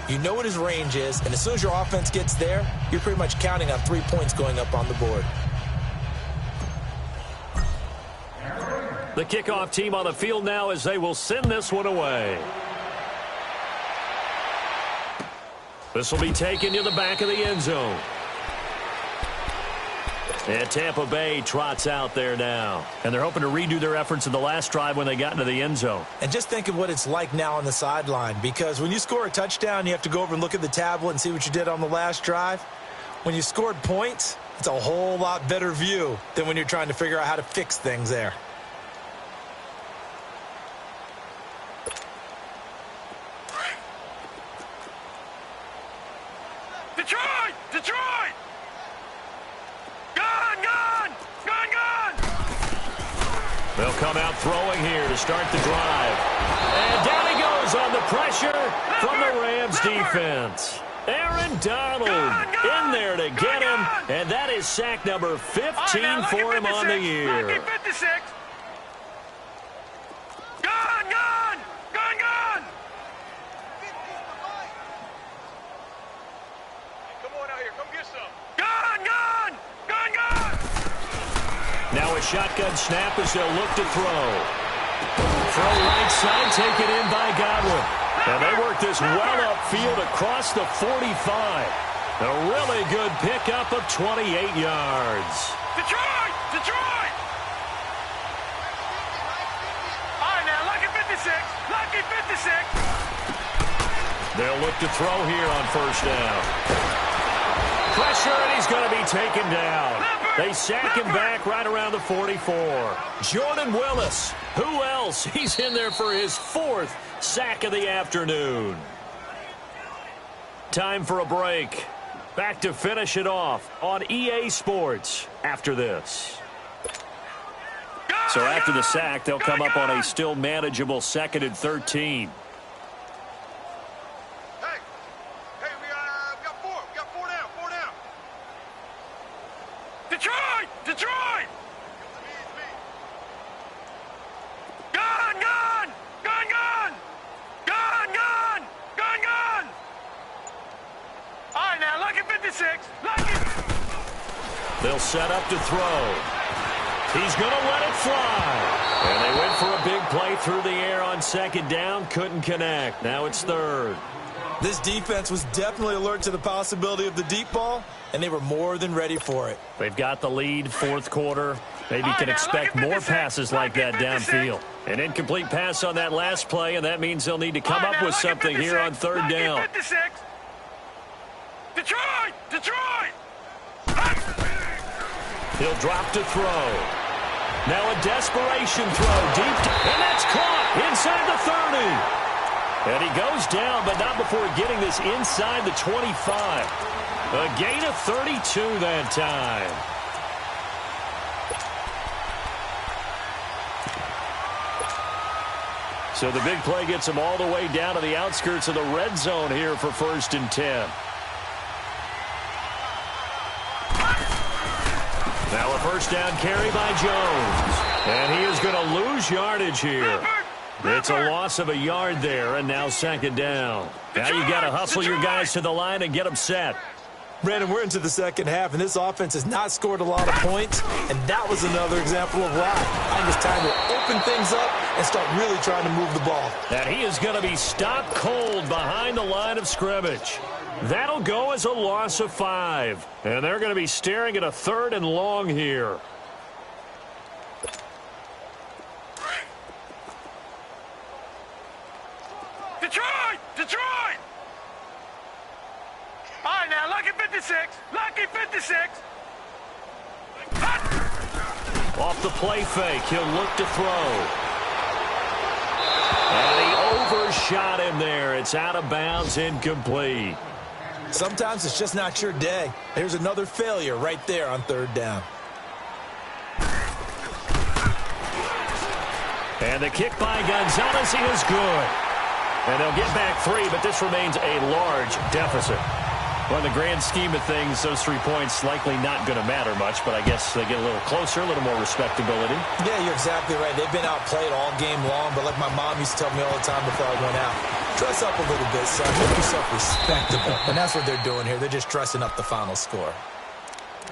you know what his range is, and as soon as your offense gets there, you're pretty much counting on 3 points going up on the board. The kickoff team on the field now as they will send this one away. This will be taken to the back of the end zone. And Tampa Bay trots out there now. And they're hoping to redo their efforts in the last drive when they got into the end zone. And just think of what it's like now on the sideline, because when you score a touchdown, you have to go over and look at the tablet and see what you did on the last drive. When you scored points, it's a whole lot better view than when you're trying to figure out how to fix things there. Detroit! They'll come out throwing here to start the drive. And down he goes on the pressure from the Rams defense. Aaron Donald in there to get him, and that is sack number 15 for him on the year. Now a shotgun snap as they'll look to throw. Throw right side, taken in by Godwin. And they work this well upfield across the 45. A really good pickup of 28 yards. Detroit! All right, now, lucky 56. They'll look to throw here on 1st down. Pressure, and he's going to be taken down. They sack him back right around the 44. Jordan Willis. Who else? He's in there for his 4th sack of the afternoon. Time for a break. Back to finish it off on EA Sports after this. So after the sack, they'll come up on a still manageable 2nd and 13. Detroit! Gun! All right, now, lucky 56. They'll set up to throw. He's going to let it fly. And they went for a big play through the air on second down. Couldn't connect. Now it's third. This defense was definitely alert to the possibility of the deep ball, and they were more than ready for it. They've got the lead, fourth quarter. Maybe can expect more passes like that downfield. An incomplete pass on that last play, and that means they'll need to come up with something here on third down. Detroit! He'll drop to throw. Now a desperation throw deep, and that's caught inside the 30. And he goes down, but not before getting this inside the 25. A gain of 32 that time. So the big play gets him all the way down to the outskirts of the red zone here for 1st and 10. Now a first down carry by Jones. And he is going to lose yardage here. It's a loss of a yard there, and now second down. Now you got to hustle your guys to the line and get them set. Brandon, we're into the second half, and this offense has not scored a lot of points, and that was another example of why. I think it's time to open things up and start really trying to move the ball. And he is going to be stopped cold behind the line of scrimmage. That'll go as a loss of 5. And they're going to be staring at a 3rd and long here. Detroit! All right, now, lucky 56. Off the play fake, he'll look to throw. And he overshot him there. It's out of bounds, incomplete. Sometimes it's just not your day. There's another failure right there on third down. And the kick by Gonzalez is good. And they'll get back 3, but this remains a large deficit. Well, in the grand scheme of things, those 3 points likely not going to matter much, but I guess they get a little closer, a little more respectability. Yeah, you're exactly right. They've been outplayed all game long, but like my mom used to tell me all the time before I went out, dress up a little bit, son. Make yourself respectable. And that's what they're doing here. They're just dressing up the final score.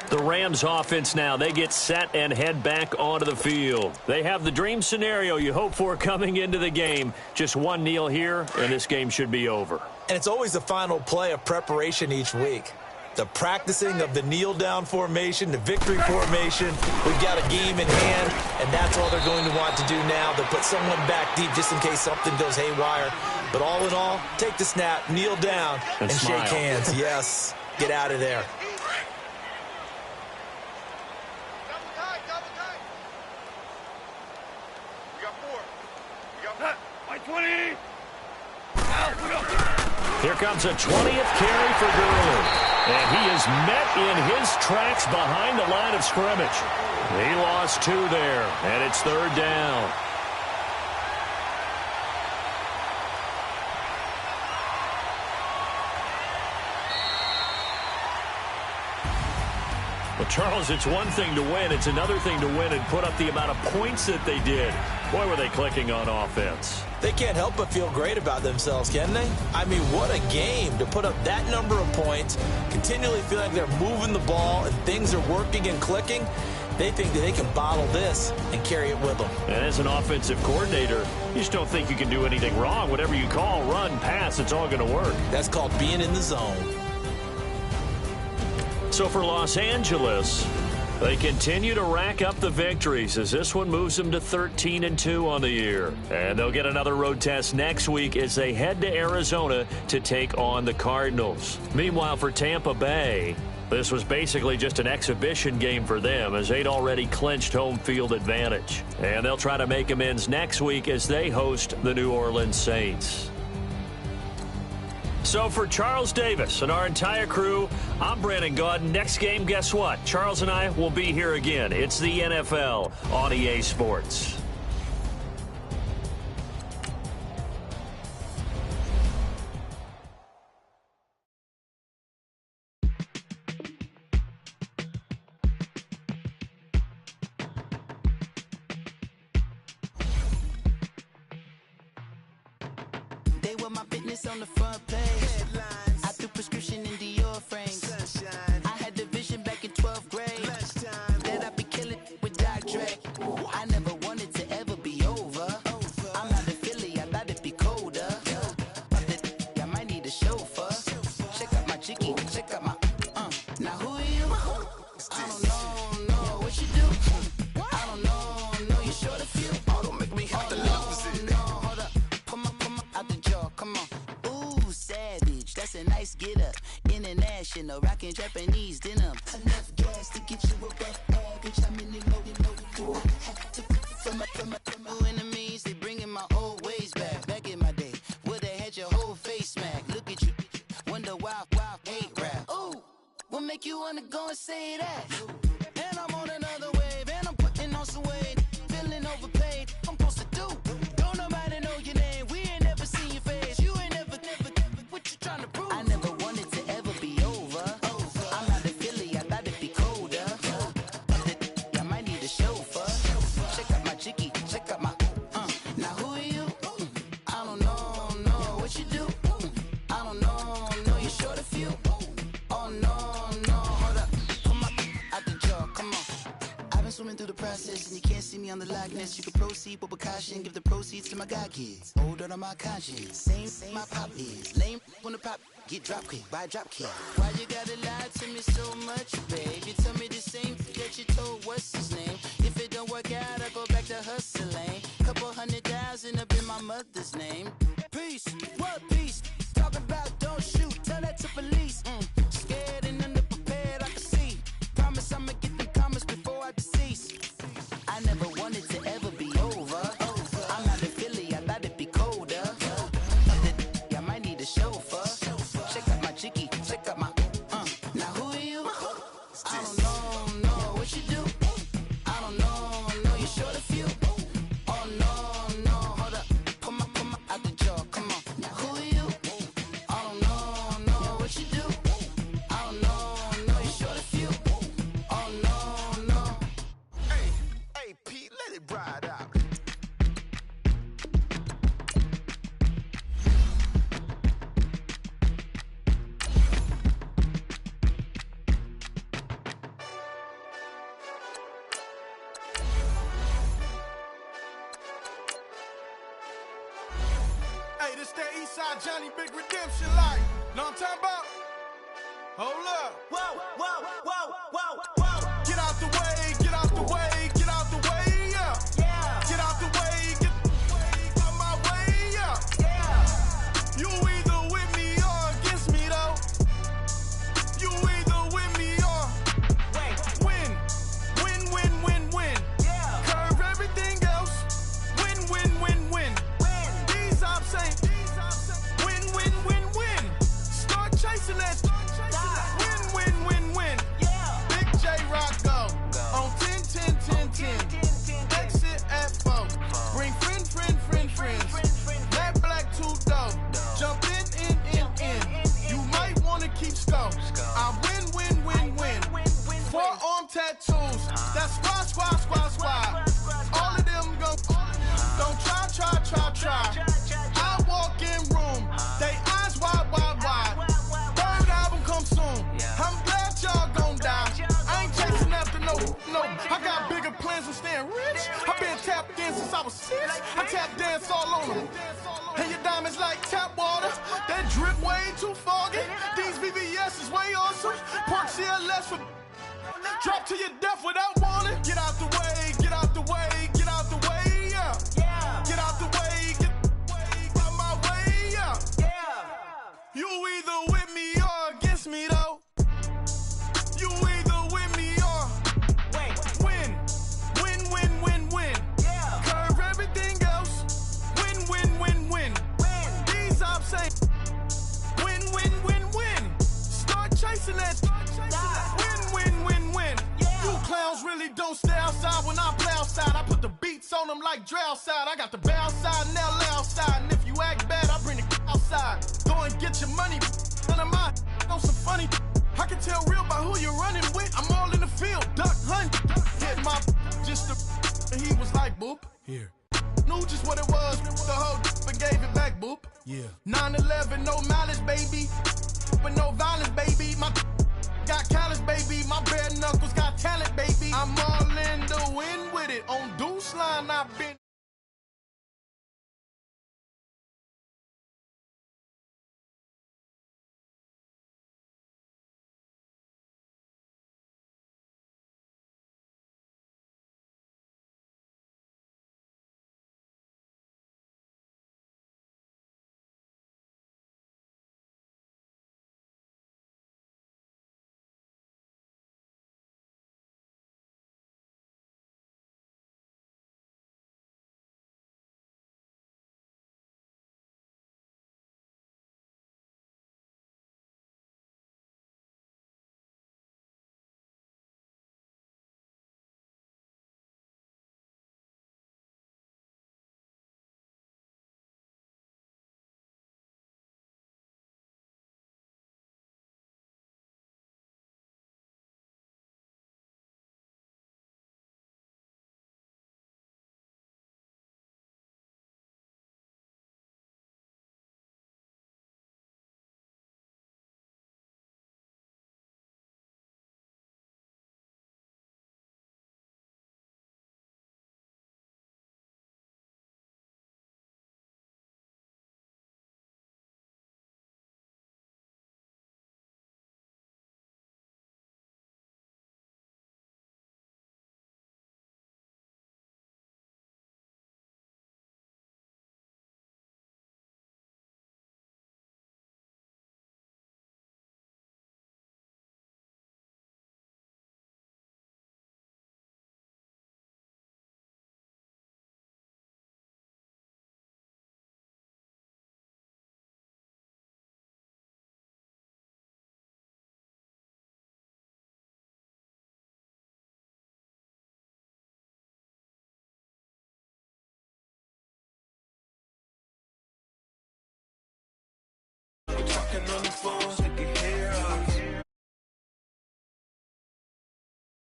The Rams offense now, they get set and head back onto the field. They have the dream scenario you hope for coming into the game. Just one kneel here, and this game should be over. And it's always the final play of preparation each week. The practicing of the kneel-down formation, the victory formation. We've got a game in hand, and that's all they're going to want to do now. They'll put someone back deep just in case something goes haywire. But all in all, take the snap, kneel down, and shake hands. Yes, get out of there. Here comes a 20th carry for Gurley. And he is met in his tracks behind the line of scrimmage. He lost 2 there, and it's third down. Well, Charles, it's one thing to win. It's another thing to win and put up the amount of points that they did. Boy, were they clicking on offense. They can't help but feel great about themselves, can they? I mean, what a game to put up that number of points, continually feel like they're moving the ball and things are working and clicking. They think that they can bottle this and carry it with them. And as an offensive coordinator, you just don't think you can do anything wrong. Whatever you call, run, pass, it's all going to work. That's called being in the zone. So for Los Angeles, they continue to rack up the victories as this one moves them to 13-2 on the year. And they'll get another road test next week as they head to Arizona to take on the Cardinals. Meanwhile, for Tampa Bay, this was basically just an exhibition game for them as they'd already clinched home field advantage. And they'll try to make amends next week as they host the New Orleans Saints. So for Charles Davis and our entire crew, I'm Brandon Gaudin. Next game, guess what? Charles and I will be here again. It's the NFL on EA Sports. They were my business on the front page. Headlines. I threw prescription in Dior frames. Sunshine. I had the vision back in 12th grade. Lunchtime. That I'd be killing with Dr. Dre. vacation or rocking Japanese dinner. Enough gas to get you above average. I'm in the loaded. From enemies, they bringing my old ways back. Back in my day, woulda had your whole face smacked. Look at you, wonder why hate rap. Ooh, what make you wanna go and say that? And I'm on another wave, and I'm putting on some weight. Feeling overpaid, I'm supposed to do. Don't nobody know your name, we ain't never seen your face. You ain't never, what you trying to prove? I never wanted to ever be over. I'm not a Philly, I thought it'd be colder. I might need a chauffeur. Check out my chicky, check out my. Now who are you? I don't know what you do. I don't know you're short a few. Oh no, hold up, come on, out the jaw, come on. I've been swimming through the process, and you can't see me on the Loch Ness. You can proceed with precaution, give the proceeds to my god kids. Older on my conscience, same my pop is. Lame when the pop get drop kick by drop kick. Why you gotta lie to me so much, babe? You tell me the same that you told what's his name. If it don't work out, I go back to hustling. Couple 100,000 up in my mother's name. Peace, what peace? Talk about don't shoot, tell that to police. Scared and underprepared, I can see. Promise I'ma get them comments before I decease. I never wanted to ever be over. I'm not a Philly, I thought it'd be colder. I might need a chauffeur. Check out my chicky, check out my. Now who are you? I don't know what you do. I don't know you're short a few. Oh no, hold up, come on, out the jaw, come on. Now who are you? I don't know what you do. I don't know you're short a few. Oh no. Hey, Pete, let it ride out. Hey, this that Eastside Johnny Big Redemption like. Know what I'm talking about? Hold up. Whoa. Get out the way, get out the way, get out the way, yeah. Get out the way, get out my way, yeah. You either with me or against me, though. You either with me or win. Curve everything else. Win. These ops ain't win. Start chasing that. Win. Big J Rock go on 10. Exit at 4. Bring friends. That black two dope. Jump in. You might wanna keep score. I win. Forearm tattoos. That's squad. All of them go. Don't try. I walk in room. They eyes wide. Third album come soon. I'm glad y'all gon' die. I ain't chasing after no. I got bigger plans than staying rich. I been tapped in since I was 6. I tap dance all on them. And your diamonds like tap water. That drip way too foggy. These VVS is way awesome. Park CLS for drop to your death without warning. Get out the way, yeah. Get out the way, get out my way, yeah. You either with me or against me, though. You either with me or win. Curve everything else. Win. These ops ain't win. Start chasing that. Win. You clowns really don't stay outside when I play outside. I put the beats on them like drow side. I got the bow side and they'll lay outside. And if you act bad, I bring the outside. Go and get your money. None of my on some funny. I can tell real by who you're running with. I'm all in the field, duck hunt. Hit my just the. And he was like, boop. Here. Knew just what it was. The whole and gave it back, boop. Yeah. 9/11, no malice, baby. But no violence, baby. My got callous, baby. My bare knuckles got talent, baby. I'm all in the win with it. On Deuce Line, I've been. Knocking on the phones.